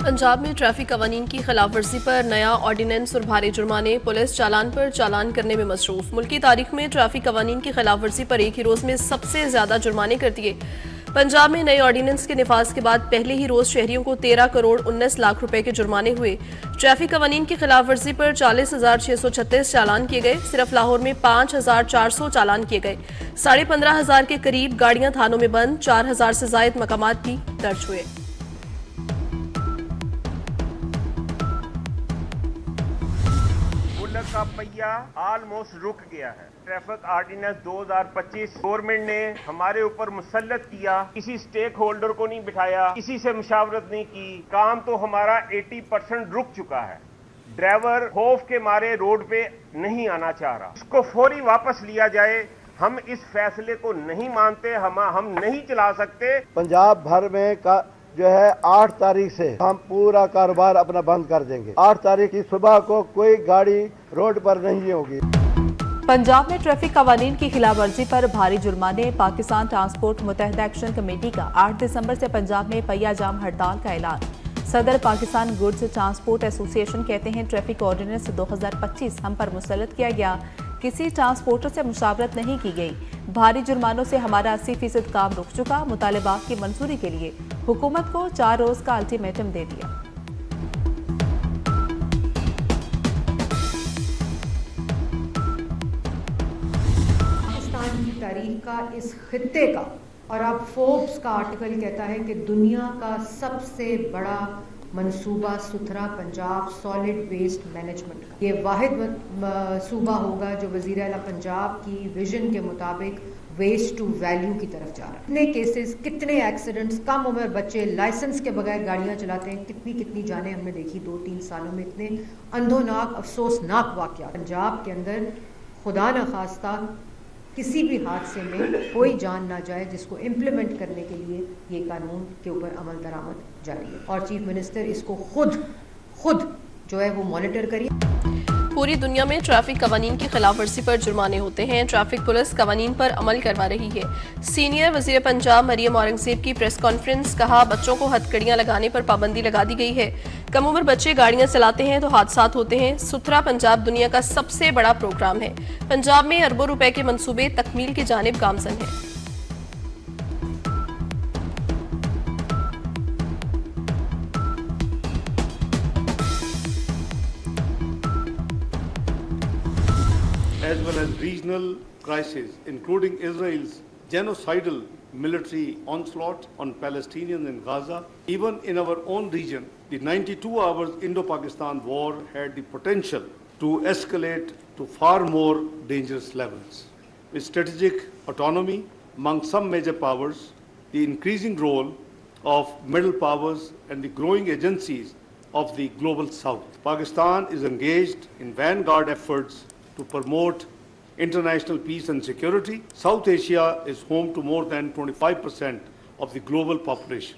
पंजाब में ट्रैफिक कवानीन की खिलाफवर्जी पर नया ऑर्डिनेंस और भारी जुर्माने, पुलिस चालान पर चालान करने में मसरूफ। मुल्की तारीख में ट्रैफिक कवानीन की खिलाफवर्जी पर एक ही रोज में सबसे ज्यादा जुर्माने कर दिए। पंजाब में नए ऑर्डिनेंस के निफाज के बाद पहले ही रोज शहरियों को 13 करोड़ 19 लाख रुपए के जुर्माने हुए। ट्रैफिक कवानीन की खिलाफवर्जी पर 40,636 चालान किए गए। सिर्फ लाहौर में 5,400 चालान किए गए। 15,500 के करीब गाड़ियां थानों में बंद, 4,000 से जायद मकामात भी दर्ज हुए। का पहिया ऑलमोस्ट रुक गया है। ट्रैफिक ऑर्डिनेंस 2025 गवर्नमेंट ने हमारे ऊपर मुसल्लत किया, किसी स्टेक होल्डर को नहीं बिठाया, किसी से मुशावरत नहीं की। काम तो हमारा 80% रुक चुका है। ड्राइवर खौफ के मारे रोड पे नहीं आना चाह रहा, इसको फौरी वापस लिया जाए। हम इस फैसले को नहीं मानते, हम नहीं चला सकते। पंजाब भर में जो है 8 तारीख से हम पूरा कारोबार अपना बंद कर देंगे। 8 तारीख की सुबह को कोई गाड़ी रोड पर नहीं होगी। पंजाब में ट्रैफिक कवानीन की खिलाफवर्जी पर भारी जुर्माने। पाकिस्तान ट्रांसपोर्ट मुत्तहिदा एक्शन कमेटी का 8 दिसंबर से पंजाब में पहिया जाम हड़ताल का ऐलान। सदर पाकिस्तान गुड्स ट्रांसपोर्ट एसोसिएशन कहते हैं ट्रैफिक ऑर्डिनेंस 2025 हम पर मुसल्लत किया गया, किसी ट्रांसपोर्टर से मुशावरत नहीं की गई। भारी जुर्मानों से हमारा 80% काम रुक चुका। मुतालिबात की मंजूरी के लिए हुकूमत को 4 रोज का अल्टीमेटम दे दिया। पाकिस्तान की तारीख का, इस खित्ते का, और अब फोर्ब्स का आर्टिकल कहता है कि दुनिया का सबसे बड़ा मंसूबा सुथरा पंजाब सॉलिड वेस्ट मैनेजमेंट का ये वाहिद सूबा होगा जो वज़ीर आला पंजाब की विजन के मुताबिक वेस्ट टू वैल्यू की तरफ जा रहा है। कितने केसेस, कितने एक्सीडेंट्स, कम उम्र बच्चे लाइसेंस के बगैर गाड़ियां चलाते हैं, कितनी जानें हमने देखी 2-3 सालों में। इतने अंधोनाक अफसोसनाक वाक़या पंजाब के अंदर, खुदा न खास्ता किसी भी हादसे में कोई जान ना जाए, जिसको इम्प्लीमेंट करने के लिए ये कानून के ऊपर अमल दरामद जारी है। और चीफ मिनिस्टर इसको खुद जो है वो मॉनिटर करिए। पूरी दुनिया में ट्रैफिक कवानीन की खिलाफवर्जी पर जुर्माने होते हैं। ट्रैफिक पुलिस कवानीन पर अमल करवा रही है। सीनियर वजीर पंजाब मरियम औरंगजेब की प्रेस कॉन्फ्रेंस, कहा बच्चों को हथकड़ियां लगाने पर पाबंदी लगा दी गई है। कम उम्र बच्चे गाड़ियां चलाते हैं तो हादसात होते हैं। सुथरा पंजाब दुनिया का सबसे बड़ा प्रोग्राम है। पंजाब में अरबों रुपए के मंसूबे तकमील की जानिब गामजन है। as well as regional crises, including Israel's genocidal military onslaught on Palestinians in Gaza. Even in our own region, the 92 hours Indo-Pakistan war had the potential to escalate to far more dangerous levels. With strategic autonomy among some major powers, the increasing role of middle powers and the growing agencies of the global south, Pakistan is engaged in vanguard efforts to promote international peace and security. South Asia is home to more than 25% of the global population.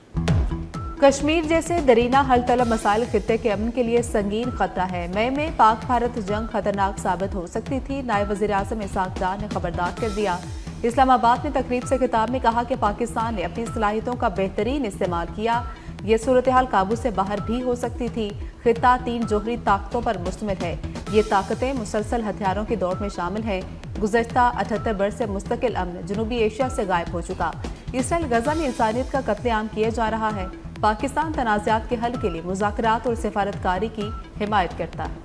Kashmir जैसे दरीना हल तलब मसाइल खित्ते के अमन के लिए संगीन खतरा है। मई में पाक भारत जंग खतरनाक साबित हो सकती थी। नायब वज़ीर आज़म इसहाक डार ने खबरदार कर दिया। इस्लामाबाद में तकरीब से खिताब में कहा कि पाकिस्तान ने अपनी सलाहियतों का बेहतरीन इस्तेमाल किया। ये सूरत हाल काबू से बाहर भी हो सकती थी। खित्ता 3 जोहरी ताकतों पर मुश्तमिल है। ये ताकतें मुसलसल हथियारों की दौड़ में शामिल हैं। गुज़श्ता 78 बरस से मुस्तकिल अमन जनूबी एशिया से गायब हो चुका। इसराइल गजा में इंसानियत का कत्लेआम किया जा रहा है। पाकिस्तान तनाज़ात के हल के लिए मुज़ाकरात और सिफारतकारी की हिमायत करता है।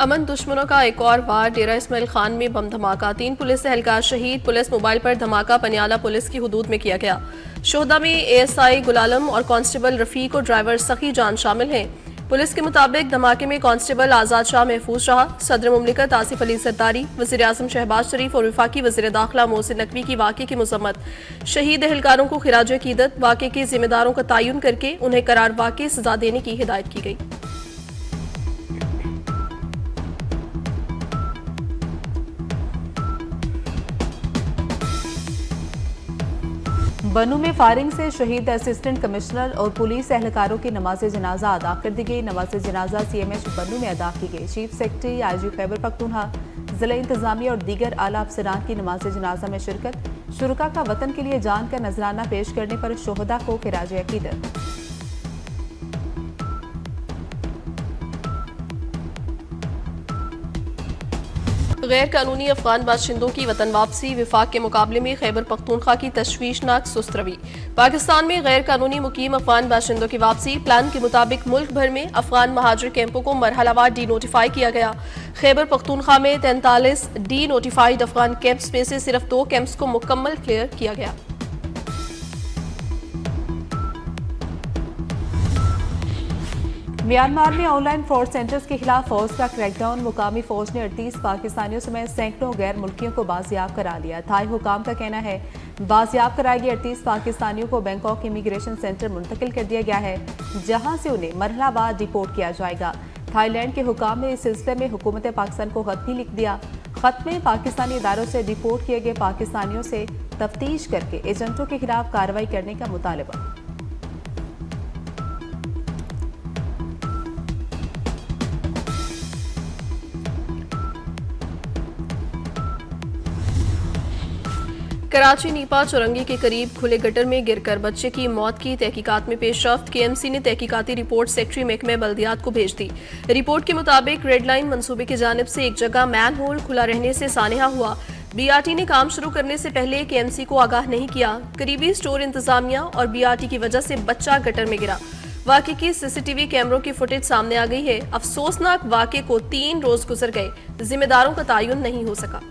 अमन दुश्मनों का एक और वार, डेरा इस्माइल खान में बम धमाका, 3 पुलिस एहलकार शहीद। पुलिस मोबाइल पर धमाका पनियाला पुलिस की हुदूद में किया गया। शोहदा में एएसआई गुलालम और कांस्टेबल रफीक और ड्राइवर सखी जान शामिल हैं। पुलिस के मुताबिक धमाके में कांस्टेबल आजाद शाह महफूज रहा। सदर मुमलिकत आसिफ अली सरदारी, वज़ीर आज़म शहबाज शरीफ और वफाकी वज़ीर दाखिला मोहसिन नकवी की वाक़े की मज़म्मत। शहीद एहलकारों को खिराज अक़ीदत, वाक़े के जिम्मेदारों का तयन करके उन्हें करार वाक़ई सजा देने की हिदायत की गई। बन्नू में फायरिंग से शहीद असिस्टेंट कमिश्नर और पुलिस एहलकारों की नमाज जनाजा अदा कर दी गई। नमाज जनाजा CMH बन्नू में अदा की गई। Chief secretary IG Khyber Pakhtunkhwa, जिला इंतजामिया और दीगर आला अफसरान की नमाज जनाजा में शिरकत। शुरका का वतन के लिए जान का नजराना पेश करने पर शोहदा को खिराज अकीदत। गैर कानूनी अफगान बाशिंदों की वतन वापसी विफाक के मुकाबले में खैबर पख्तूनख्वा की तशवीशनाक सुस्त रवी। पाकिस्तान में गैर कानूनी मुकीम अफगान बाशिंदों की वापसी प्लान के मुताबिक मुल्क भर में अफगान महाजिर कैंपों को मरहलावार डी नोटिफाई किया गया। खैबर पख्तूनख्वा में 43 डी नोटिफाइड अफगान कैंप्स में से सिर्फ 2 कैंप्स को मुकम्मल क्लियर किया गया। म्यांमार में ऑनलाइन फ्रॉड सेंटर्स के खिलाफ फौज का क्रैकडाउन। मुकामी फौज ने 38 पाकिस्तानियों समेत सैकड़ों गैर मुल्कियों को बाजियाब करा लिया। थाई हुकाम का कहना है बाजियाब कराए गए 38 पाकिस्तानियों को बैंकॉक इमिग्रेशन सेंटर मुंतकिल कर दिया गया है, जहां से उन्हें मरहलावार डिपोर्ट किया जाएगा। थाईलैंड के हुकाम ने इस सिलसिले में हुकूमत पाकिस्तान को खत भी लिख दिया। खत में पाकिस्तानी इदारों से डिपोर्ट किए गए पाकिस्तानियों से तफ्तीश करके एजेंटों के खिलाफ कार्रवाई करने का मुतालबा। कराची नीपा चौरंगी के करीब खुले गटर में गिरकर बच्चे की मौत की तहकीकात में पेशरफ्त। KMC ने तहकीकाती रिपोर्ट सेक्रेटरी महकमे बल्दियात को भेज दी। रिपोर्ट के मुताबिक रेड लाइन मंसूबे की जानिब से एक जगह मैन होल खुला रहने से सानहा हुआ। BRT ने काम शुरू करने से पहले KMC को आगाह नहीं किया। करीबी स्टोर इंतजामिया और BRT की वजह से बच्चा गटर में गिरा। वाक़े की CCTV कैमरों की फुटेज सामने आ गई है। अफसोसनाक वाक़े को 3 रोज गुजर गए, जिम्मेदारों का तयन नहीं हो सका।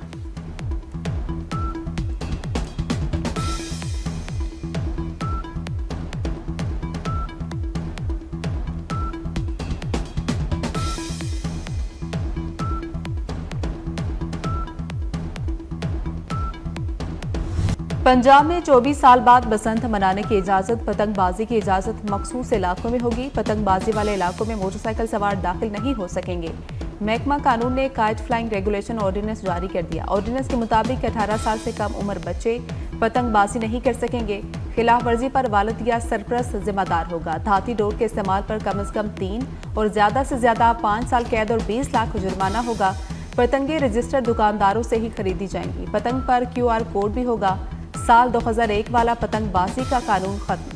पंजाब में 24 साल बाद बसंत मनाने की इजाजत। पतंगबाजी की इजाजत मखसूस इलाकों में होगी। पतंगबाजी वाले इलाकों में मोटरसाइकिल सवार दाखिल नहीं हो सकेंगे। महकमा कानून ने काइट फ्लाइंग रेगुलेशन ऑर्डिनेंस जारी कर दिया। ऑर्डिनेंस के मुताबिक 18 साल से कम उम्र बच्चे पतंगबाजी नहीं कर सकेंगे। खिलाफ वर्जी पर वालिद या सरपरस्त जिम्मेदार होगा। धाती डोर के इस्तेमाल पर कम से कम 3 और ज्यादा से ज्यादा 5 साल कैद और 20 लाख जुर्माना होगा। पतंगे रजिस्टर्ड दुकानदारों से ही खरीदी जाएंगी। पतंग पर QR कोड भी होगा। साल 2001 वाला पतंगबाजी का कानून खत्म।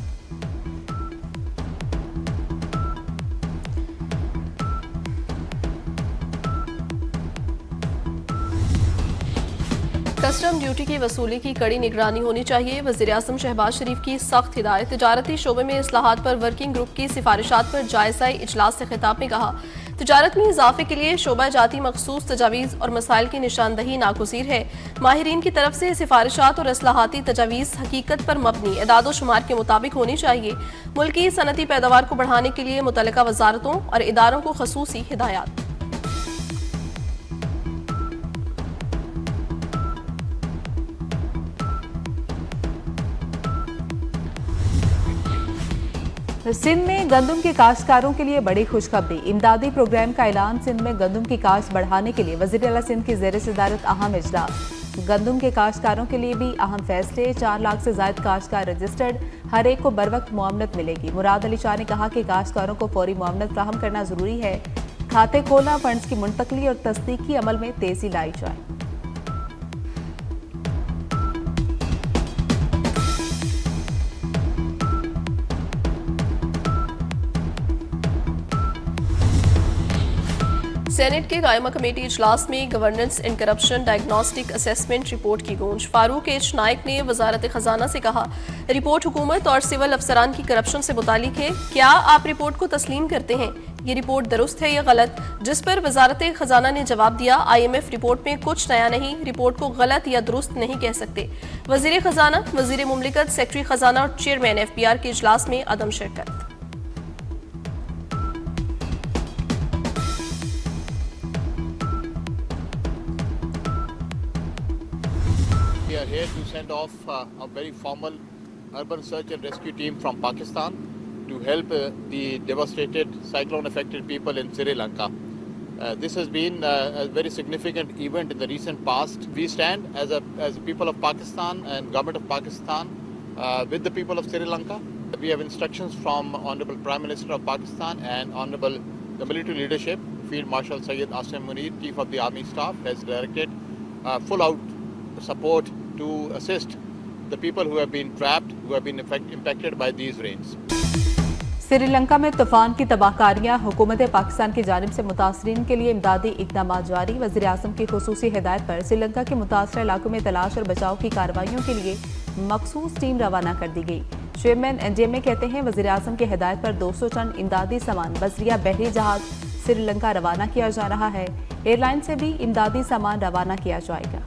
कस्टम ड्यूटी की वसूली की कड़ी निगरानी होनी चाहिए। वज़ीर-ए-आज़म शहबाज शरीफ की सख्त हिदायत। तिजारती शोबे में इस्लाहात पर वर्किंग ग्रुप की सिफारिशात पर जायजा इजलास से खिताब में कहा, तिजारत में इजाफे के लिए शोबा जाती मखसूस तजावीज़ और मसाइल की निशानदही नागुज़ीर है। माहिरीन की तरफ से सिफारिशात और इस्लाहाती तजावीज़ हकीकत पर मबनी एदाद शुमार के मुताबिक होनी चाहिए। मुल्की सनती पैदावार को बढ़ाने के लिए मुतल्लिका वजारतों और इदारों को खसूसी हिदायत। सिंध में गंदम के काश्तकारों के लिए बड़ी खुशखबरी। इमदादी प्रोग्राम का ऐलान। सिंध में गंदम की काश्त बढ़ाने के लिए वज़ीर आला सिंध की ज़ेर सदारत अहम इजलास। गंदम के काश्तकारों के लिए भी अहम फैसले। 4 लाख से ज्यादा काश्तकार रजिस्टर्ड। हर एक को बर वक्त मुआवनत मिलेगी। मुराद अली शाह ने कहा कि काश्तकारों को फौरी मुआवनत फ्राहम करना जरूरी है। खाते खोलना, फंड्स की मुंतकली और तस्दीकी अमल में तेजी लाई जाए। सेनेट के कायमा कमेटी इजलास में governance and corruption diagnostic assessment report की गूंज। फारूक एच नाइक ने वजारत खजाना से कहा, रिपोर्ट हुकूमत और सिविल अफसरान की करप्शन से मुतालिक है। क्या आप रिपोर्ट को तस्लीम करते हैं? ये रिपोर्ट दुरुस्त है या गलत? जिस पर वजारत खजाना ने जवाब दिया, IMF रिपोर्ट में कुछ नया नहीं, रिपोर्ट को गलत या दुरुस्त नहीं कह सकते। वजीर खजाना, वजीर मुमलिकत, सेक्रेटरी खजाना और चेयरमैन FPR के इजलास में अदम शिरकत। We are here to send off a very formal urban search and rescue team from Pakistan to help the devastated cyclone-affected people in Sri Lanka. This has been a very significant event in the recent past. We stand as a people of Pakistan and government of Pakistan with the people of Sri Lanka. We have instructions from Honorable Prime Minister of Pakistan and Honorable the military leadership. Field Marshal Syed Asim Munir, Chief of the Army Staff, has directed full out support to assist the people who have been trapped, who have been impacted by these rains. Sri Lanka में तूफान की तबाहकारियां, हुकूमत पाकिस्तान की जानिब से मुतासरीन के लिए इमदादी इक़दामात जारी। वज़ीर आज़म की खुसूसी हिदायत पर श्रीलंका के मुतासर इलाकों में तलाश और बचाव की कार्रवाइयों के लिए मखसूस टीम रवाना कर दी गई। चेयरमैन एनडीएमए कहते हैं वज़ीर आज़म की हिदायत पर 200 टन इमदादी सामान बजरिया बहरी जहाज श्रीलंका रवाना किया जा रहा है। एयरलाइन से भी इमदादी सामान रवाना किया जाएगा।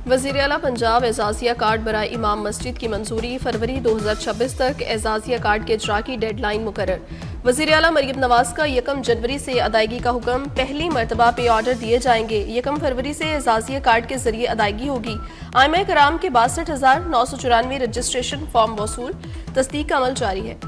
वज़ीर आला पंजाब एजाजिया कार्ड बराए इमाम मस्जिद की मंजूरी। फरवरी 2026 तक एजाजिया कार्ड के इजरा की डेडलाइन मुकर्रर। वज़ीर आला मरीम नवाज का 1 जनवरी से अदायगी का हुक्म। पहली मरतबा पे ऑर्डर दिए जाएंगे। 1 फरवरी से एजाजिया कार्ड के जरिए अदायगी होगी। आइमा कराम के 62,994 रजिस्ट्रेशन फॉर्म वसूल। तस्दीक का अमल जारी है।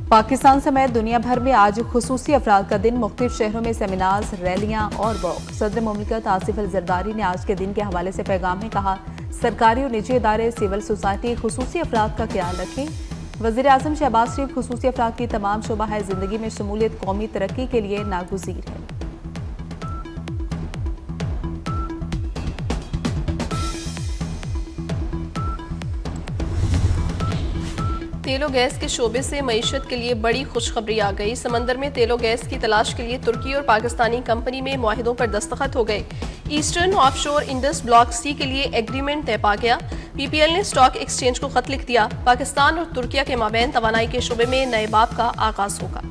पाकिस्तान समेत दुनिया भर में आज खुसूसी अफराद का दिन। मुख्तलिफ शहरों में सेमिनार्स, रैलियां और वॉक। सदर मुमलिकत आसिफ अल जरदारी ने आज के दिन के हवाले से पैगाम में कहा, सरकारी और निजी इदारे, सिविल सोसाइटी खुसूसी अफराद का ख्याल रखें। वज़ीर आज़म शहबाज शरीफ खुसूसी अफराद की तमाम शोबा जिंदगी में शमूलियत कौमी तरक्की के लिए नागुज़ीर है। तेलो गैस के शोबे से मईशत के लिए बड़ी खुशखबरी आ गई। समंदर में तेलो गैस की तलाश के लिए तुर्की और पाकिस्तानी कंपनी में मुआहिदों पर दस्तखत हो गए। Eastern offshore Indus block C के लिए एग्रीमेंट तय पा गया। पीपीएल ने स्टॉक एक्सचेंज को खत लिख दिया। पाकिस्तान और तुर्किया के माबैन तवानाई के शोबे में नए बाब का आगाज होगा।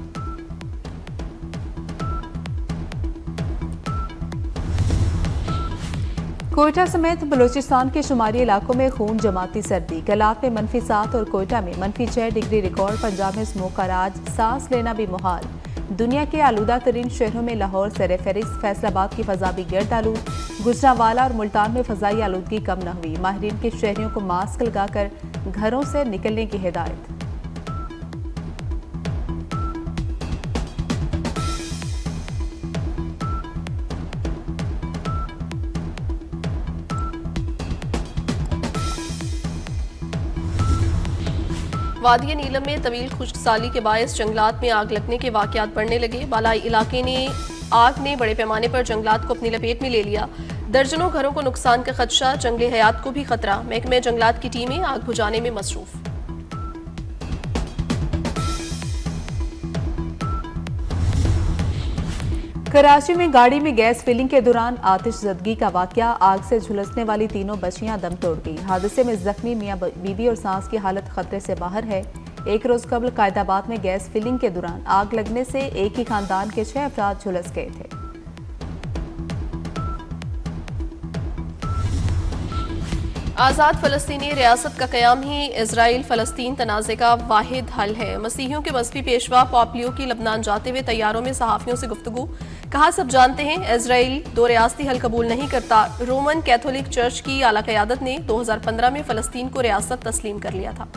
कोयटा समेत बलूचिस्तान के शुमारी इलाकों में खून जमाती सर्दी। गलात में -7 और कोयटा में -6 डिग्री रिकॉर्ड। पंजाब में स्मोक का राज, सांस लेना भी मुहाल। दुनिया के आलूदा तरीन शहरों में लाहौर सर-ए-फहरिस्त। फैसलाबाद की फजा भी गर्द आलूद। गुजरांवाला और मुल्तान में फजाई आलूदगी कम न हुई। माहिरीन के शहरियों को मास्क लगाकर घरों से निकलने की हिदायत। वादिया नीलम में तवील खुश्कसाली के बायस जंगलात में आग लगने के वाकयात बढ़ने लगे। बालाई इलाके ने आग ने बड़े पैमाने पर जंगलात को अपनी लपेट में ले लिया। दर्जनों घरों को नुकसान का खदशा, जंगली हयात को भी खतरा। महकमे जंगलात की टीमें आग बुझाने में मसरूफ। कराची में गाड़ी में गैस फिलिंग के दौरान आतिशज़दगी का वाकया। आग से झुलसने वाली तीनों बच्चियां दम तोड़ गई। हादसे में जख्मी मियां बीवी और सास की हालत खतरे से बाहर है। एक रोज कबल कायदाबाद में गैस फिलिंग के दौरान आग लगने से एक ही खानदान के 6 अफराद झुलस गए थे। आज़ाद फ़लस्तीनी रियासत का क़याम ही इजराइल फ़लस्तीन तनाज़े का वाहिद हल है। मसीहियों के मज़हबी पेशवा पॉपलियो की लबनान जाते हुए तैयारों में सहाफ़ियों से गुफ्तगू। कहा, सब जानते हैं इजराइल 2 रियासती हल कबूल नहीं करता। रोमन कैथोलिक चर्च की आला क़यादत ने 2015 में फ़लस्तीन को रियासत तस्लीम कर लिया था।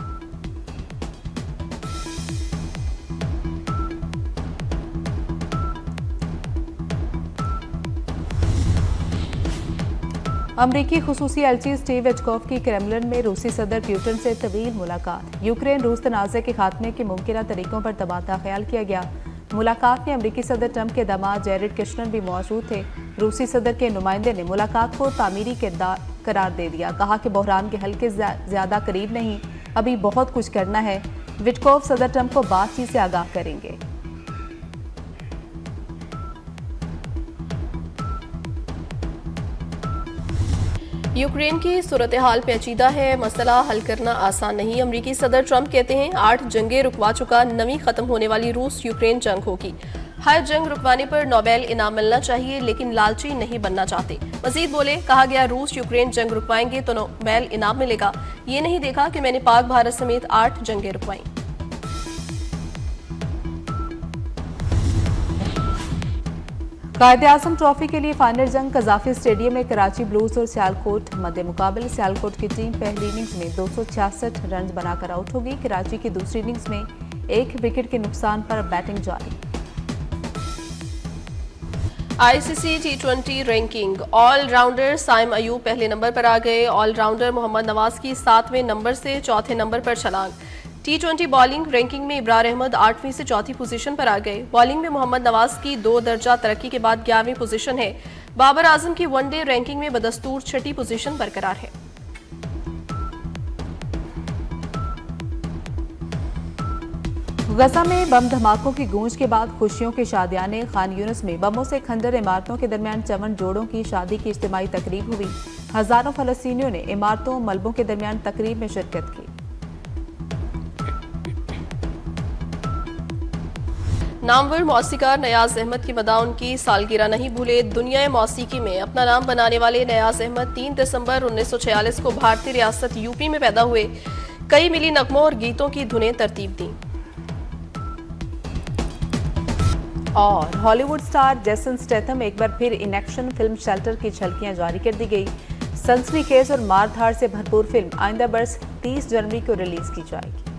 अमरीकी खुसूसी एलची स्टीव विटकॉफ की क्रेमलिन में रूसी सदर पुतिन से तवील मुलाकात। यूक्रेन रूस तनाज़े के खात्मे के मुमकिन तरीकों पर तबादला ख्याल किया गया। मुलाकात में अमरीकी सदर ट्रंप के दामाद जेरेड कुशनर भी मौजूद थे। रूसी सदर के नुमाइंदे ने मुलाकात को तामीरी करार दे दिया। कहा कि बहरान के हल के ज्यादा करीब नहीं, अभी बहुत कुछ करना है। विटकॉफ सदर ट्रंप को बातचीत से आगाह करेंगे। यूक्रेन की सूरत हाल पेचीदा है, मसला हल करना आसान नहीं। अमरीकी सदर ट्रंप कहते हैं 8 जंगें रुकवा चुका नवी खत्म होने वाली रूस यूक्रेन जंग होगी। हर जंग रुकवाने पर नोबेल इनाम मिलना चाहिए, लेकिन लालची नहीं बनना चाहते। मजीद बोले, कहा गया रूस यूक्रेन जंग रुकवाएंगे तो नोबेल इनाम मिलेगा। ये नहीं देखा कि मैंने पाक भारत समेत 8 जंगें रुकवाई। कायद-ए-आज़म ट्रॉफी के लिए फाइनल जंग कजाफी स्टेडियम में कराची ब्लूज और सियालकोट मध्य मुकाबले। सियालकोट की टीम पहली इनिंग्स में 266 रन बनाकर आउट होगी। कराची की दूसरी इनिंग्स में 1 विकेट के नुकसान पर बैटिंग जारी। आईसीसी टी20 रैंकिंग ऑलराउंडर साइम अयूब पहले नंबर पर आ गए। ऑलराउंडर मोहम्मद नवाज की 7वें नंबर से चौथे नंबर पर छलांग। टी20 बॉलिंग रैंकिंग में इब्रार अहमद 8वीं से चौथी पोजीशन पर आ गए। बॉलिंग में मोहम्मद नवाज की 2 दर्जा तरक्की के बाद 11वीं पोजीशन है। बाबर आजम की वनडे रैंकिंग में बदस्तूर 6ठी पोजीशन बरकरार है। गजा में बम धमाकों की गूंज के बाद खुशियों के शादियाने। खान यूनिस में बमों से खंडर इमारतों के दरमियान 54 जोड़ों की शादी की इज्तिमाई तकरीब हुई। हजारों फलस्तीनियों ने इमारतों मलबों के दरमियान तकरीब में शिरकत की। नामवर मौसीकार नयाज अहमद की मदा उनकी सालगिरह नहीं भूले। दुनिया मौसीकी में अपना नाम बनाने वाले नयाज अहमद 3 दिसंबर 1946 को भारतीय रियासत यूपी में पैदा हुए। कई मिली नगमों और गीतों की धुनें तरतीब दी। और हॉलीवुड स्टार जेसन स्टेथम एक बार फिर इन एक्शन फिल्म शेल्टर की झलकियां जारी कर दी गई। सनसनीखेज और मारधाड़ से भरपूर फिल्म आइंदा बरस 30 जनवरी को रिलीज की जाएगी।